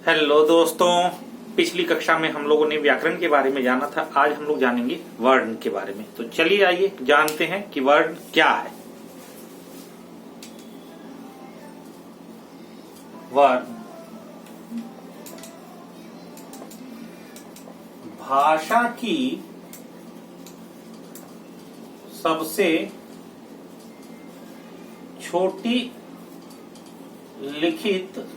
Hello दोस्तों, पिछली कक्षा में हम लोगों ने व्याकरण के बारे में जाना था। आज हम लोग जानेंगे वर्ण के बारे में। तो चलिए आइए जानते हैं कि वर्ण क्या है। वर्ण भाषा की सबसे छोटी लिखित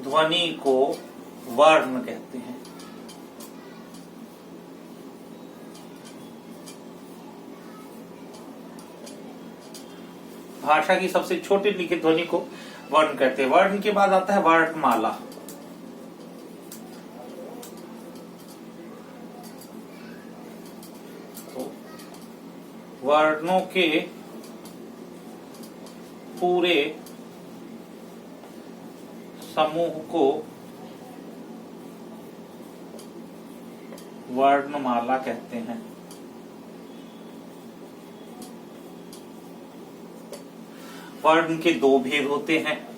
ध्वनि को वर्ण कहते हैं। भाषा की सबसे छोटी लिखित ध्वनि को वर्ण कहते हैं। वर्ण के बाद आता है वर्णमाला। तो वर्णों के पूरे समूह को वर्णमाला कहते हैं। वर्ण के दो भेद होते हैं।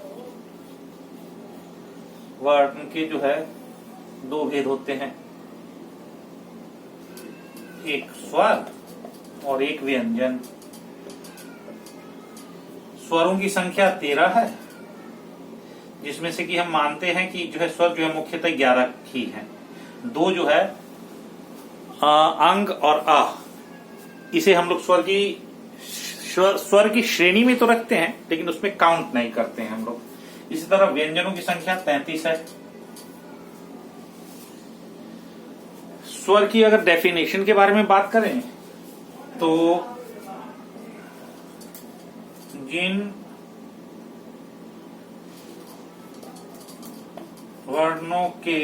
वर्ण के जो है दो भेद होते हैं, एक स्वर और एक व्यंजन। स्वरों की संख्या 13 है, जिसमें से कि हम मानते हैं कि जो है स्वर जो है मुख्यतः 11 ही है। दो जो है अंग और आ, इसे हम लोग स्वर की श्रेणी में तो रखते हैं, लेकिन उसमें काउंट नहीं करते हैं हम लोग। इसी तरह व्यंजनों की संख्या 33 है। स्वर की अगर डेफिनेशन के बारे में बात करें तो जिन वर्णों के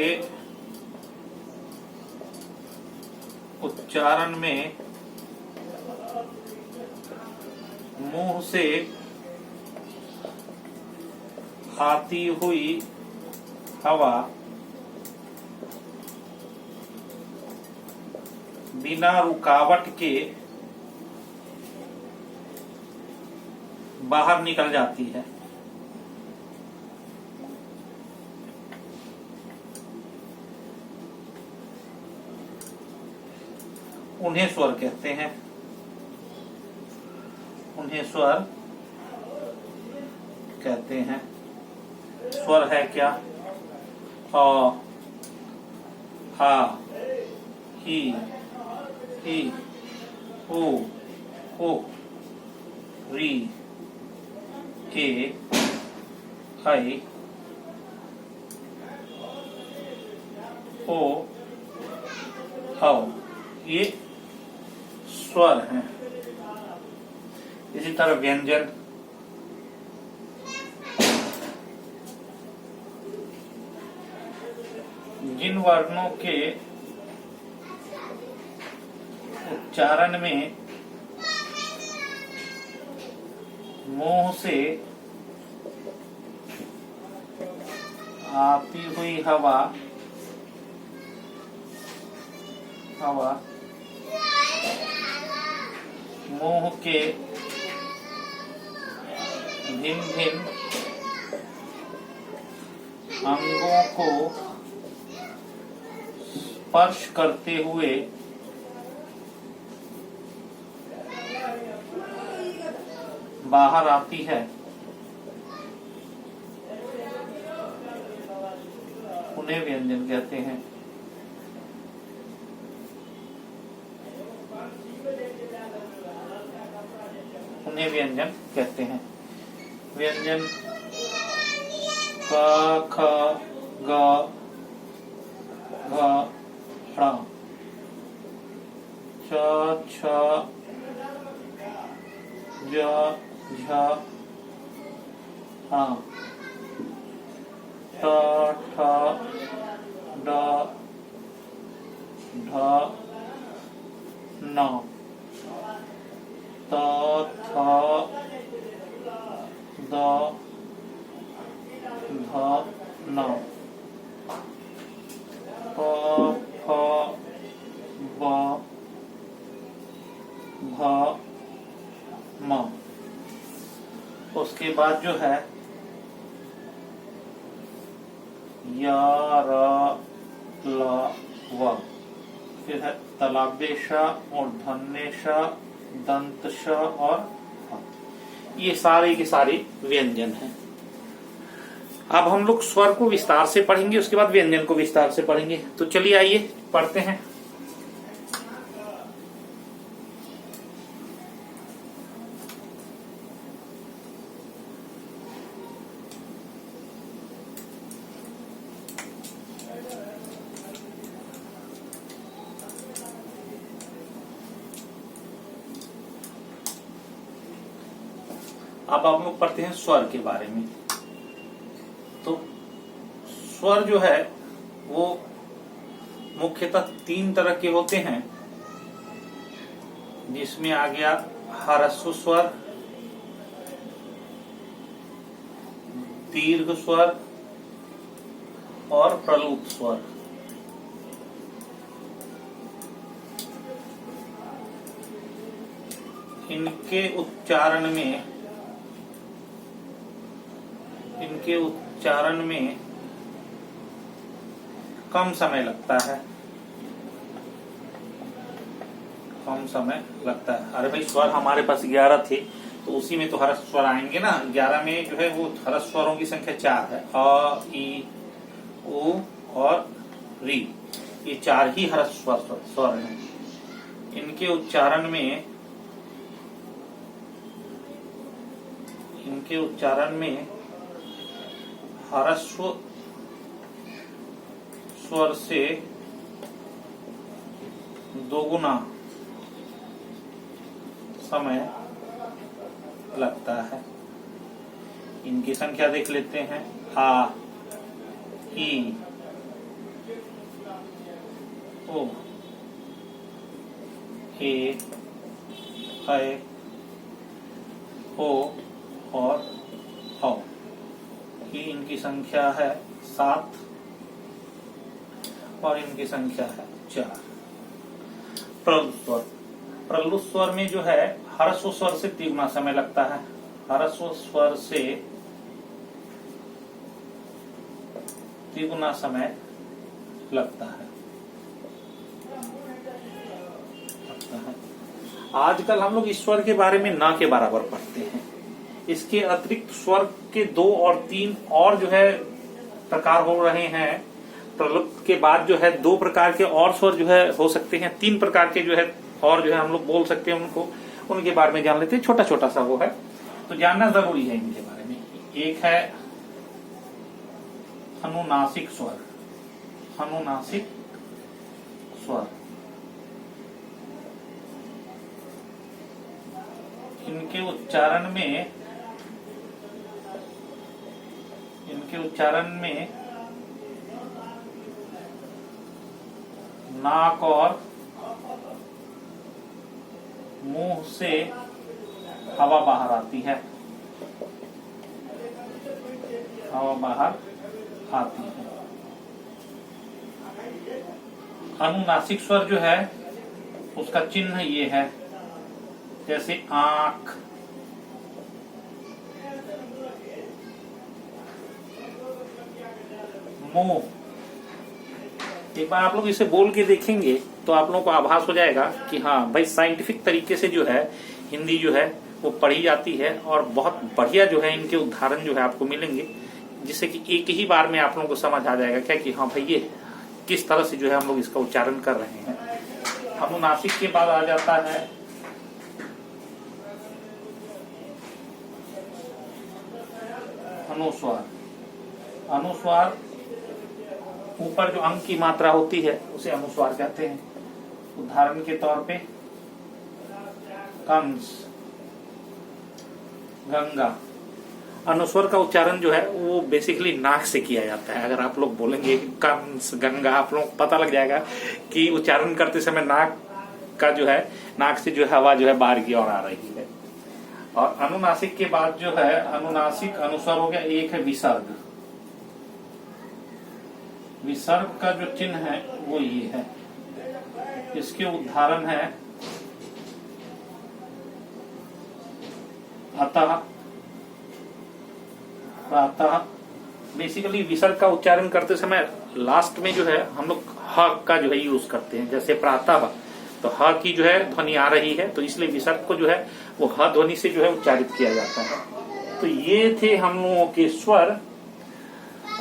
उच्चारण में मुंह से आती हुई हवा बिना रुकावट के बाहर निकल जाती है, उन्हें स्वर कहते हैं। उन्हें स्वर कहते हैं। स्वर है क्या? अ, आ, ई, ओ, री, ए, आई, ओ, औ, ये स्वर हैं। इसी तरह व्यंजन, जिन वर्णों के उच्चारण में मुंह से आती हुई हवा मुंह के भिन्न भिन्न अंगों को स्पर्श करते हुए बाहर आती है, उन्हें व्यंजन कहते हैं। उन्हें व्यंजन कहते हैं। व्यंजन क, ख, ग, घ, ङ, च, छ, ज, झ, ङ, ट, ठ, ड, ढ, न, त, थ, द, ध, न, प, फ, ब, भ, म। उसके बाद जो है या रा ला व, फिर है तलाबेश, मूर्धन्येश, दंतश और ह। ये सारे के सारे व्यंजन हैं। अब हम लोग स्वर को विस्तार से पढ़ेंगे, उसके बाद व्यंजन को विस्तार से पढ़ेंगे। तो चलिए आइए पढ़ते हैं। अब हम लोग पढ़ते हैं स्वर के बारे में। तो स्वर जो है वो मुख्यतः 3 तरह के होते हैं, जिसमें आ गया ह्रस्व स्वर, दीर्घ स्वर और प्रलुत स्वर। इनके उच्चारण में कम समय लगता है, कम समय लगता है। अरे भाई स्वर हमारे पास 11 थे, तो उसी में तो ह्रस्व स्वर आएंगे ना। 11 में जो है वो ह्रस्व स्वरों की संख्या 4 है, अ, ई, उ और री। ये 4 ही ह्रस्व स्वर हैं। इनके उच्चारण में ह्रस्व स्वर से 2 गुना समय लगता है। इनकी संख्या देख लेते हैं। आ, ई, ओ, ए, ऐ, ओ और औ। ये इनकी संख्या है 7 और इनकी संख्या है 4। प्रलुत स्वर, प्रलुत स्वर में जो है ह्रस्व स्वर से 3 गुना समय लगता है। ह्रस्व स्वर से 3 गुना समय लगता है। आजकल हम लोग इस स्वर के बारे में ना के बराबर पढ़ते हैं। इसके अतिरिक्त स्वर के 2 और 3 और जो है प्रकार हो रहे हैं। प्रलुत के बाद जो है 2 प्रकार के और स्वर जो है हो सकते हैं, 3 प्रकार के जो है और जो है हम लोग बोल सकते हैं उनको, उनके बारे में जान लेते हैं। छोटा छोटा सा वो है, तो जानना जरूरी है इनके बारे में। एक है अनुनासिक स्वर। अनुनासिक स्वर इनके उच्चारण में नाक और मुंह से हवा बाहर आती है, हवा बाहर आती है। अनुनासिक स्वर जो है उसका चिन्ह ये है, जैसे आंख, मुंह। एक बार आप लोग इसे बोल के देखेंगे तो आप लोगों को आभास हो जाएगा कि हाँ भाई साइंटिफिक तरीके से जो है हिंदी जो है वो पढ़ी जाती है, और बहुत बढ़िया जो है इनके उदाहरण जो है आपको मिलेंगे, जिससे कि एक ही बार में आप लोगों को समझ आ जाएगा क्या कि हाँ भाई ये किस तरह से जो है हम लोग इसका उच्चारण कर रहे हैं। अनुनासिक के बाद आ जाता है अनुस्वार। अनुस्वार ऊपर जो अंक की मात्रा होती है उसे अनुस्वार कहते हैं। उदाहरण के तौर पे कंस, गंगा। अनुस्वर का उच्चारण जो है वो बेसिकली नाक से किया जाता है। अगर आप लोग बोलेंगे कंस, गंगा, आप लोग पता लग जाएगा कि उच्चारण करते समय नाक का जो है, नाक से जो है हवा जो है बाहर की ओर आ रही है। और अनुनासिक के बाद जो है अनुनासिक अनुस्वर हो गया। एक है विसर्ग। विसर्ग का जो चिन्ह है वो ये है। इसके उदाहरण है अतः, प्रातः, बेसिकली विसर्ग का उच्चारण करते समय लास्ट में जो है हम लोग ह का जो है यूज करते हैं। जैसे प्रातः, तो ह की जो है ध्वनि आ रही है, तो इसलिए विसर्ग को जो है वो ह ध्वनि से जो है उच्चारित किया जाता है। तो ये थे हम लोगों के स्वर।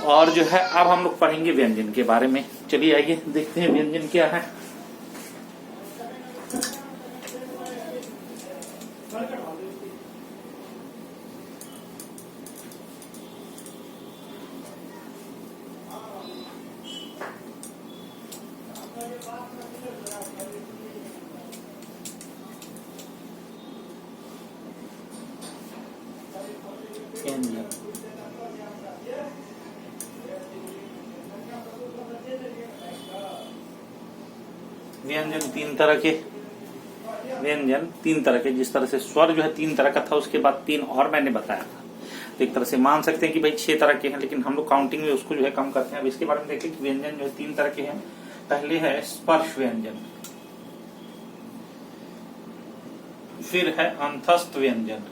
और जो है अब हम लोग पढ़ेंगे व्यंजन के बारे में। चलिए आइए देखते हैं व्यंजन क्या है। व्यंजन व्यंजन तीन तरह के, व्यंजन तीन तरह के। जिस तरह से स्वर जो है तीन तरह का था, उसके बाद तीन और मैंने बताया था। तो एक तरह से मान सकते हैं कि भाई 6 तरह के हैं, लेकिन हम लोग काउंटिंग में उसको जो है कम करते हैं। अब इसके बारे में देखें कि व्यंजन जो है तीन तरह के हैं। पहले है स्पर्श व्यंजन, फिर है अंतस्थ व्यंजन,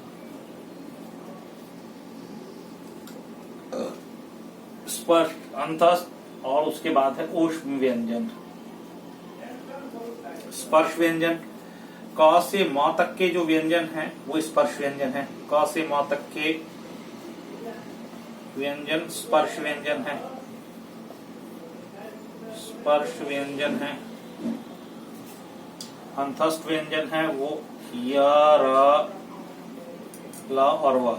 स्पर्श, अंतस्थ, और उसके बाद है ऊष्म व्यंजन। स्पर्श व्यंजन, क से म तक के जो व्यंजन हैं वो स्पर्श व्यंजन है। क से म तक के व्यंजन स्पर्श व्यंजन है, स्पर्श व्यंजन है। अंतस्थ व्यंजन है वो य, र, ल और व।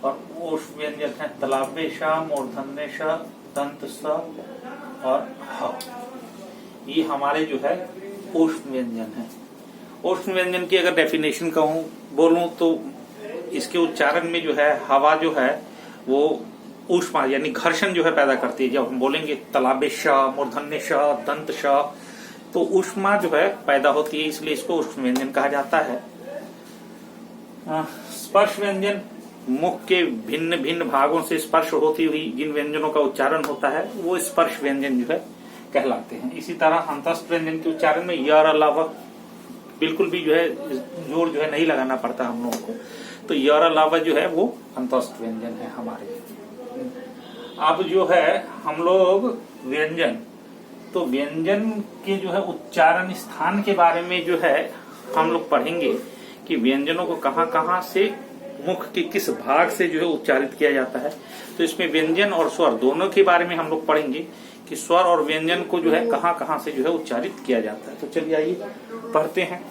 और ऊष्म व्यंजन है तलाब्य श, मूर्धन्य श, दंत स और ह। ये हमारे जो है ऊष्म व्यंजन है। ऊष्म व्यंजन की अगर डेफिनेशन कहूं बोलूं तो इसके उच्चारण में जो है हवा जो है वो ऊष्मा यानी घर्षण जो है पैदा करती है। जब हम बोलेंगे तलाब्य श, मूर्धन्य श, दंत श, तो ऊष्मा जो है पैदा होती है, इसलिए इसको ऊष्म व्यंजन कहा जाता है। स्पर्श व्यंजन, मुख के भिन्न भिन्न भागों से स्पर्श होती हुई जिन व्यंजनों का उच्चारण होता है वो स्पर्श व्यंजन जो है कहलाते हैं। इसी तरह अंतस्थ व्यंजन के उच्चारण में य, र, ल, व बिल्कुल भी जो है जोर जो है नहीं लगाना पड़ता हम लोगों को। तो य, र, ल, व जो है वो अंतस्थ व्यंजन है हमारे। अब जो है हम लोग व्यंजन, तो व्यंजन के जो है उच्चारण स्थान के बारे में जो है हम लोग पढ़ेंगे कि व्यंजनों को कहाँ कहाँ से मुख के किस भाग से जो है उच्चारित किया जाता है। तो इसमें व्यंजन और स्वर दोनों के बारे में हम लोग पढ़ेंगे कि स्वर और व्यंजन को जो है कहाँ कहाँ से जो है उच्चारित किया जाता है। तो चलिए आइए पढ़ते हैं।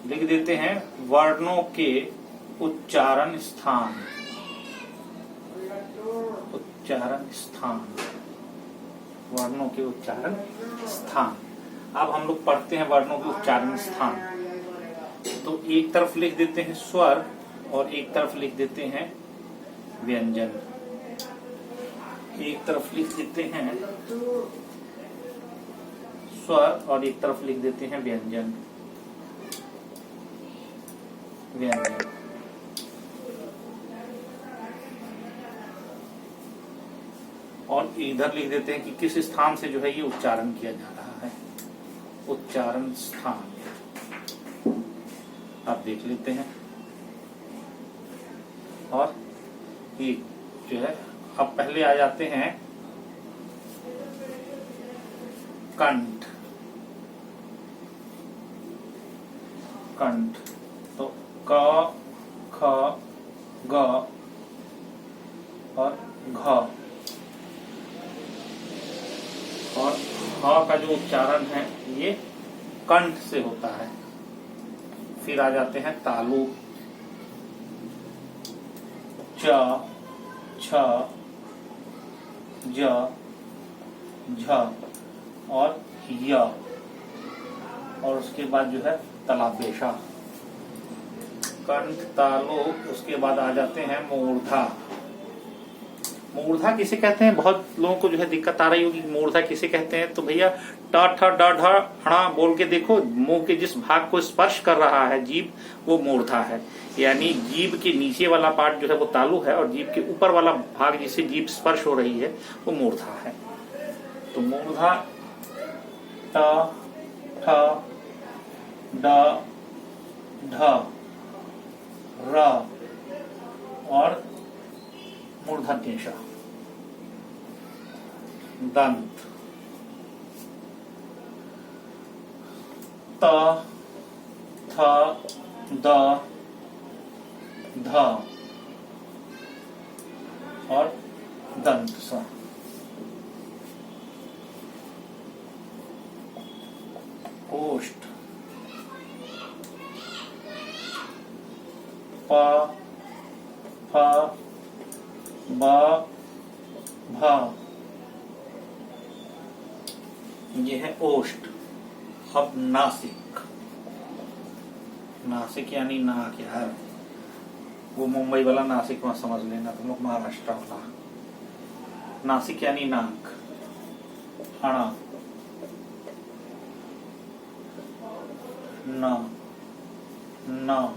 लिख देते हैं वर्णों के उच्चारण स्थान, उच्चारण स्थान, वर्णों के उच्चारण स्थान। अब हम लोग पढ़ते हैं वर्णों के उच्चारण स्थान। तो एक तरफ लिख देते हैं स्वर और एक तरफ लिख देते हैं व्यंजन। एक तरफ लिख देते हैं स्वर और एक तरफ लिख देते हैं व्यंजन, व्यंजन। और इधर लिख देते हैं कि किस स्थान से जो है ये उच्चारण किया जा रहा है, उच्चारण स्थान। आप देख लेते हैं। और ये जो है अब पहले आ जाते हैं कंठ, कंठ। तो क, ख, ग और घ। और ह का जो उच्चारण है ये कंठ से होता है। फिर आ जाते हैं तालु, च, छ, ज, झ और य। और उसके बाद जो है तलापेशा, कंठ, तालु। उसके बाद आ जाते हैं मूर्धा, मूर्धा किसे कहते हैं? बहुत लोगों को जो है दिक्कत आ रही होगी मूर्धा किसे कहते हैं। तो भैया ट ठ ड ढ ण बोल के देखो, मुंह के जिस भाग को स्पर्श कर रहा है जीभ, वो मूर्धा है। यानी जीभ के नीचे वाला पार्ट जो है वो तालु है, और जीभ के ऊपर वाला भाग जिससे जीभ स्पर्श हो रही है वो मूर्धा है। तो मूर्धा ट ठ ड ढ र और मूर्धन्य ष। दंत त थ द ध और दंत स। ओष्ठ प फ ब भ, ये है ओष्ठ। अब नासिक, नासिक यानी नाक यार, वो मुंबई वाला नासिक वहां समझ लेना तुम लोग, महाराष्ट्र वाला। नासिक यानी नाक। अणा न न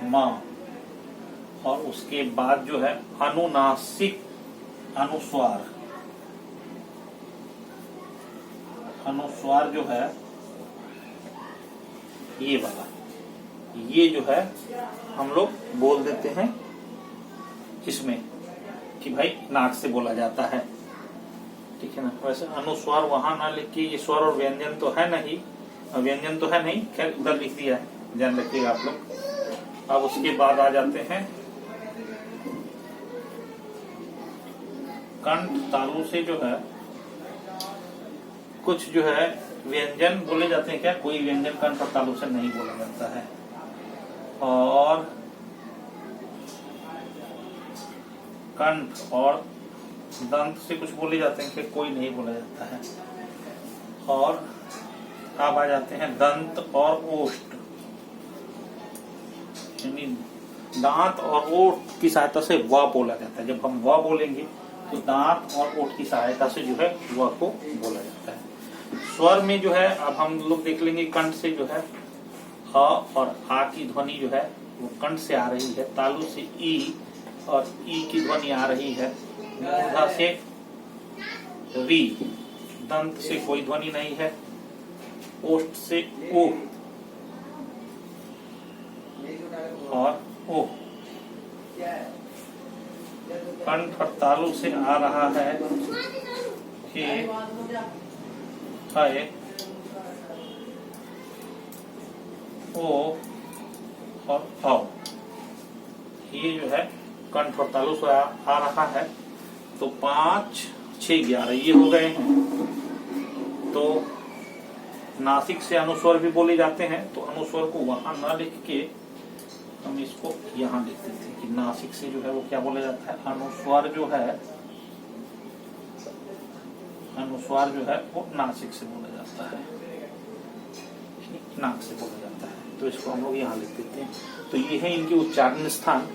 म, और उसके बाद जो है अनुनासिक अनुस्वार। अनुस्वार जो है ये वाला, ये जो है हम लोग बोल देते हैं इसमें कि भाई नाक से बोला जाता है, ठीक है ना। वैसे अनुस्वार वहां ना लिख के, ये स्वर और व्यंजन तो है नहीं, व्यंजन तो है नहीं, खैर उधर लिख दिया है, ध्यान रखिएगा आप लोग। अब उसके बाद आ जाते हैं कंठ तालु से जो है कुछ जो है व्यंजन बोले जाते हैं। क्या कोई व्यंजन कंठ और तालु से नहीं बोला जाता है, और कंठ और दंत से कुछ बोले जाते हैं कि कोई नहीं बोला जाता है। और अब आ जाते हैं दंत और ओष्ठ, यानी दांत और ओठ की सहायता से व बोला जाता है। जब हम व बोलेंगे तो दांत और ओठ की सहायता से जो है व को बोला जाता है। स्वर में जो है अब हम लोग देख लेंगे, कंठ से जो है अ और आ की ध्वनि जो है वो कंठ से आ रही है। तालु से ई और ई की ध्वनि आ रही है। मूर्धा से री, दंत से कोई ध्वनि नहीं है। ओष्ठ से ओ और ओ। कंठ और तालु से आ रहा है कि है ओ और औ। ये जो है कंठ और तालु से आ रहा है। तो 5, 6, 11 ये हो गए हैं। तो नासिक से अनुस्वर भी बोले जाते हैं, तो अनुस्वर को वहां ना लिख के हम इसको यहाँ लिख देते हैं कि नासिक से जो है वो क्या बोला जाता है, अनुस्वार जो है, अनुस्वार जो है वो नासिक से बोला जाता है, नाक से बोला जाता है। तो इसको हम लोग यहाँ लिख देते हैं। तो ये है इनके उच्चारण स्थान।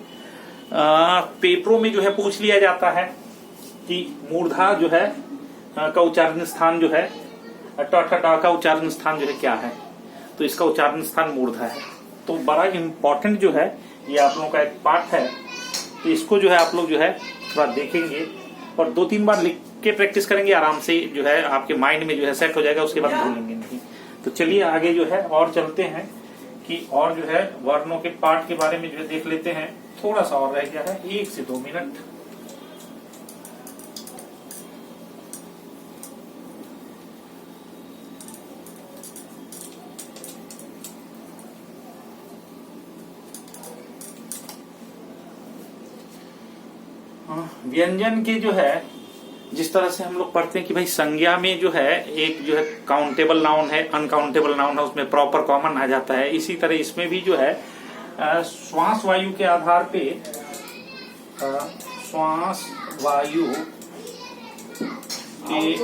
पेपरों में जो है पूछ लिया जाता है कि मूर्धा जो है का उच्चारण स्थान जो है, ट ठ ड का उच्चारण स्थान जो है क्या है, तो इसका उच्चारण स्थान मूर्धा है। तो बड़ा इम्पोर्टेंट जो है ये आप लोगों का एक पाठ है। तो इसको जो है आप लोग जो है थोड़ा देखेंगे और 2-3 बार लिख के प्रैक्टिस करेंगे, आराम से जो है आपके माइंड में जो है सेट हो जाएगा, उसके बाद भूलेंगे नहीं। तो चलिए आगे जो है और चलते हैं कि और जो है वर्णों के पाठ के बारे में जो है देख लेते हैं। थोड़ा सा और रह गया है, 1 से 2 मिनट। व्यंजन के जो है जिस तरह से हम लोग पढ़ते हैं कि भाई संज्ञा में जो है एक जो है काउंटेबल नाउन है, अनकाउंटेबल नाउन है, उसमें प्रॉपर कॉमन आ जाता है। इसी तरह इसमें भी जो है श्वास वायु के आधार पे, श्वास वायु के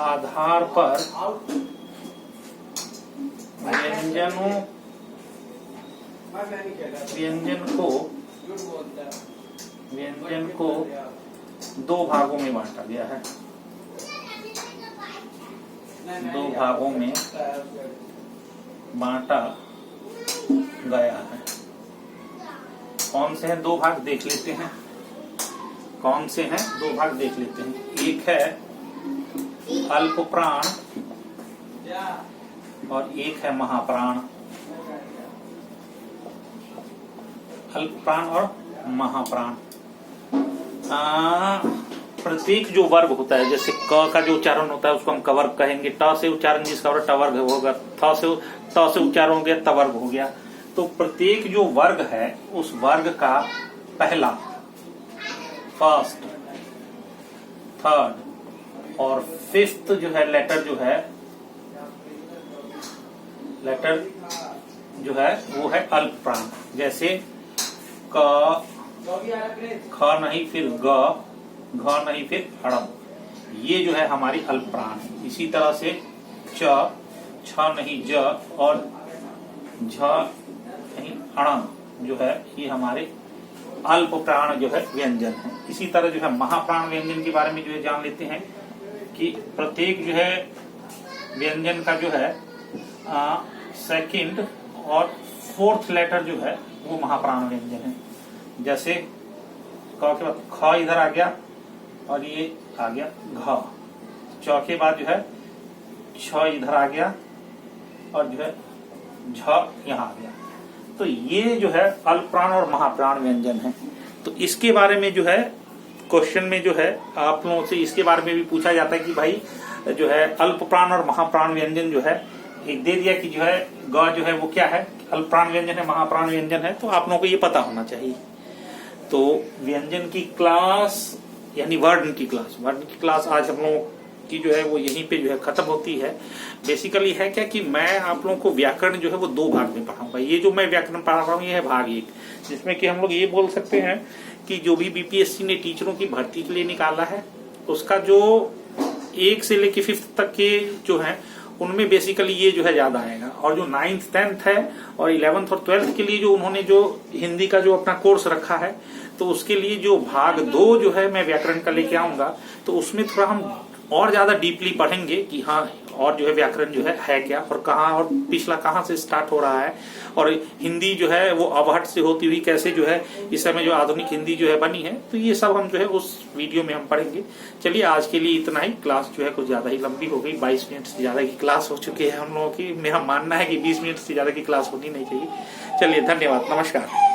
आधार पर व्यंजन को व्यंजन को दो भागों में बांटा गया है, दो भागों में बांटा गया है। कौन से हैं दो भाग देख लेते हैं, कौन से हैं दो भाग देख लेते हैं। एक है अल्प प्राण और एक है महाप्राण। अल्प प्राण और महाप्राण। प्रत्येक जो वर्ग होता है, जैसे क का जो उच्चारण होता है उसको हम कवर्ग कहेंगे, ट से उच्चारण जिसका हो रहा टवर्ग होगा, थ से उच्चारण हो गया तवर्ग हो गया। तो प्रत्येक जो वर्ग है उस वर्ग का पहला, फर्स्ट, थर्ड और फिफ्थ जो है लेटर जो है वो है अल्प प्राण। जैसे क, ख नहीं फिर ग, घ नहीं फिर हड़म, ये जो है हमारी अल्प प्राण है। इसी तरह से च, छ नहीं ज और झ नहीं अणम जो है ये हमारे अल्प प्राण जो है व्यंजन है। इसी तरह जो है महाप्राण व्यंजन के बारे में जो है जान लेते हैं कि प्रत्येक जो है व्यंजन का जो है सेकंड और फोर्थ लेटर जो है वो महाप्राण व्यंजन है। जैसे क के बाद ख इधर आ गया और ये आ गया घ, च के बाद जो है छ इधर आ गया और जो है झ यहाँ आ गया। तो ये जो है अल्प प्राण और महाप्राण व्यंजन है। तो इसके बारे में जो है क्वेश्चन में जो है आप लोगों से इसके बारे में भी पूछा जाता है कि भाई जो है अल्प प्राण और महाप्राण व्यंजन जो है, एक दे दिया कि जो है ग जो है वो क्या है, अल्प प्राण व्यंजन है, महाप्राण व्यंजन है, तो आप लोगों को ये पता होना चाहिए। तो व्यंजन की क्लास यानी वर्ण की क्लास आज हम लोगों की जो है वो यहीं पे जो है खत्म होती है। बेसिकली है क्या कि मैं आप लोगों को व्याकरण जो है वो दो भाग में पढ़ाऊंगा। ये जो मैं व्याकरण पढ़ा रहा हूँ ये है भाग एक, जिसमें कि हम लोग ये बोल सकते हैं कि जो भी बीपीएससी ने टीचरों की भर्ती के लिए निकाला है उसका जो 1 से लेके 5th तक के जो है उनमें बेसिकली ये जो है ज्यादा आएगा। और जो 9th 10th है और 11th और 12th के लिए जो उन्होंने जो हिंदी का जो अपना कोर्स रखा है तो उसके लिए जो भाग 2 जो है मैं व्याकरण का लेके आऊंगा, तो उसमें थोड़ा हम और ज्यादा डीपली पढ़ेंगे कि हाँ और जो है व्याकरण जो है क्या और कहाँ और पिछला कहाँ से स्टार्ट हो रहा है और हिंदी जो है वो अवहट से होती हुई कैसे जो है इस समय जो आधुनिक हिंदी जो है बनी है। तो ये सब हम जो है उस वीडियो में हम पढ़ेंगे। चलिए आज के लिए इतना ही। क्लास जो है कुछ ज्यादा ही लंबी हो गई, 22 मिनट से ज्यादा की क्लास हो चुकी है हम लोगों की। मेरा मानना है कि 20 मिनट से ज्यादा की क्लास होनी नहीं चाहिए। चलिए धन्यवाद, नमस्कार।